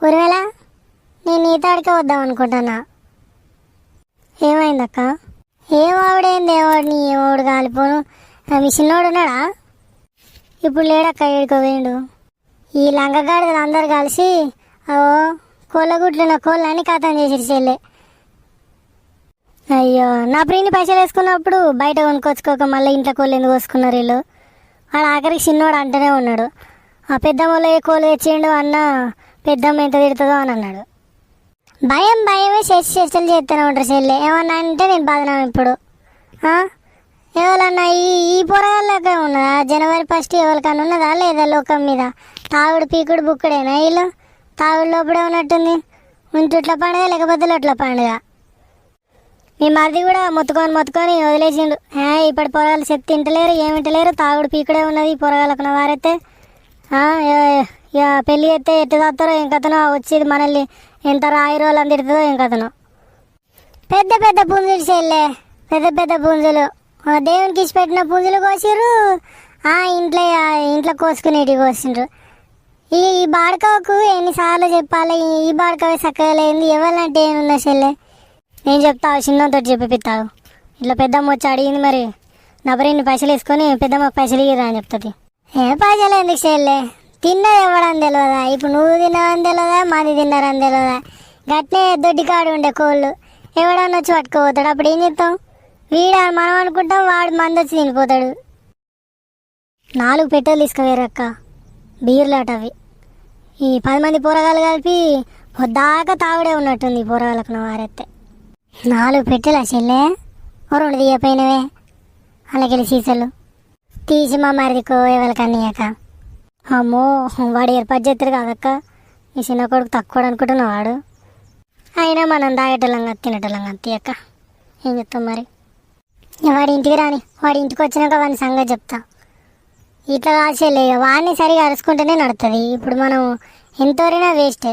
ఊరివేళ నేను నీ తాడికే వద్దాం అనుకుంటున్నా. ఏమైందక్క? ఏం ఆవిడేంది ఏవాడిని ఏవాడు కాలిపోను. మీ చిన్నోడు ఉన్నాడా? ఇప్పుడు లేడక్క, ఏడుకో వేయండు. ఈ లంగగాడిదలు అందరు కలిసి ఓ కోళ్ళగుడ్లున్న కోళ్ళని కథం చేసి చెల్లె. అయ్యో, నా ప్రియుని పైసలు వేసుకున్నప్పుడు బయట కొనుక్కొచ్చుకోక మళ్ళీ ఇంట్లో కోళ్ళు ఎందుకు కోసుకున్నారు వీళ్ళు? వాడు ఆఖరికి చిన్నోడు అంటూనే ఉన్నాడు, ఆ పెద్దమ్మలో ఏ కోళ్ళు తెచ్చిండు అన్న పెద్దమ్మ ఎంత తిడుతుందో అని అన్నాడు. భయం భయమే చర్చలు చేస్తూనే ఉంటారు చెల్లె. ఏమన్నా అంటే నేను బాధనాం ఇప్పుడు. ఎవరన్నా ఈ పొరగాళ్ళకే ఉన్నదా? జనవరి 1 ఎవరికన్నా ఉన్నదా లేదా లోకం మీద? తాగుడు పీకుడు బుక్కుడేనా వీళ్ళు? తాగుడు లోపడే ఉన్నట్టుంది. ఉంటుట్ల పండుగ లేకపోతే లొట్ల పండుగ. మీ మరిది కూడా మొత్తుకొని వదిలేసిండు. ఇప్పటి పొరగాళ్ళు చెప్తే తింటలేరు, ఏమింటలేరు, తాగుడు పీకుడే ఉన్నది ఈ పొరగాళ్ళకున్న వారైతే. పెళ్ళి చేస్తే ఎట్టు తాస్తారో ఏం కథనో, వచ్చేది మనల్ని ఎంత రాయి రోజులు అని తిడుతుందో ఏం కథనో. పెద్ద పెద్ద పుంజులు చెల్లె, పెద్ద పెద్ద పుంజులు. దేవునికి ఇచ్చి పెట్టిన పుంజులు కోసిర్రు, ఇంట్లో కోసుకునేటివి కోసిండ్రు. ఈ బాడకకు ఎన్నిసార్లు చెప్పాలి? ఈ బాడకవే చక్కగా లేని ఎవరంటే ఏముందా చెల్లె? నేను చెప్తావు, చిన్నతో చెప్పిస్తావు. ఇట్లా పెద్దమ్మ వచ్చి అడిగింది, మరి నబరిన్ని పైసలు వేసుకొని పెద్దమ్మకు పైసలు ఇయ్యరా అని చెప్తుంది. పైసలు ఎందుకు చెల్లె? తిన్నది ఇవ్వడం తెలియదా? ఇప్పుడు నువ్వు తిన్నావని తెలియదా, మాది తిన్నారని తెలియదా? గట్నే దొడ్డి కాడు ఉండే కోళ్ళు ఎవడన్నా వచ్చి పట్టుకుపోతాడు. అప్పుడు ఏం చేస్తాం? వీడు మనం అనుకుంటాం, వాడు మంది వచ్చి తినిపోతాడు. 4 పెట్టెలు తీసుకువేరక్క, బీర్లాట అవి. ఈ 10 మంది పోరగాళ్ళు కలిపి పొద్దాకా తాగుడే ఉన్నట్టుంది ఈ పోరగాళ్ళకు నా వారెత్తే. 4 పెట్టెలా చెల్లె? 2 తీయపోయినవే అలాగెళ్ళి సీసాలు తీసి మా మరిదికో ఎవరికన్నయ్యాక. అమ్మో, వాడు ఏర్పాటు చేస్తారు కాదక్క. ఈ చిన్న కొడుకు తక్కువ అనుకుంటున్నా వాడు. అయినా మనం తాగేటోళ్ళంగా తినేటోళ్ళంగా తీయక్క. ఏం చెప్తాం మరి? వాడి ఇంటికి రాని, వాడి ఇంటికి వచ్చినాక వాడిని సంగతి చెప్తా. ఇట్లా కాసేలే, వాడిని సరిగా అరుచుకుంటేనే నడుతుంది. ఇప్పుడు మనం ఎంతోరైనా వేస్టే.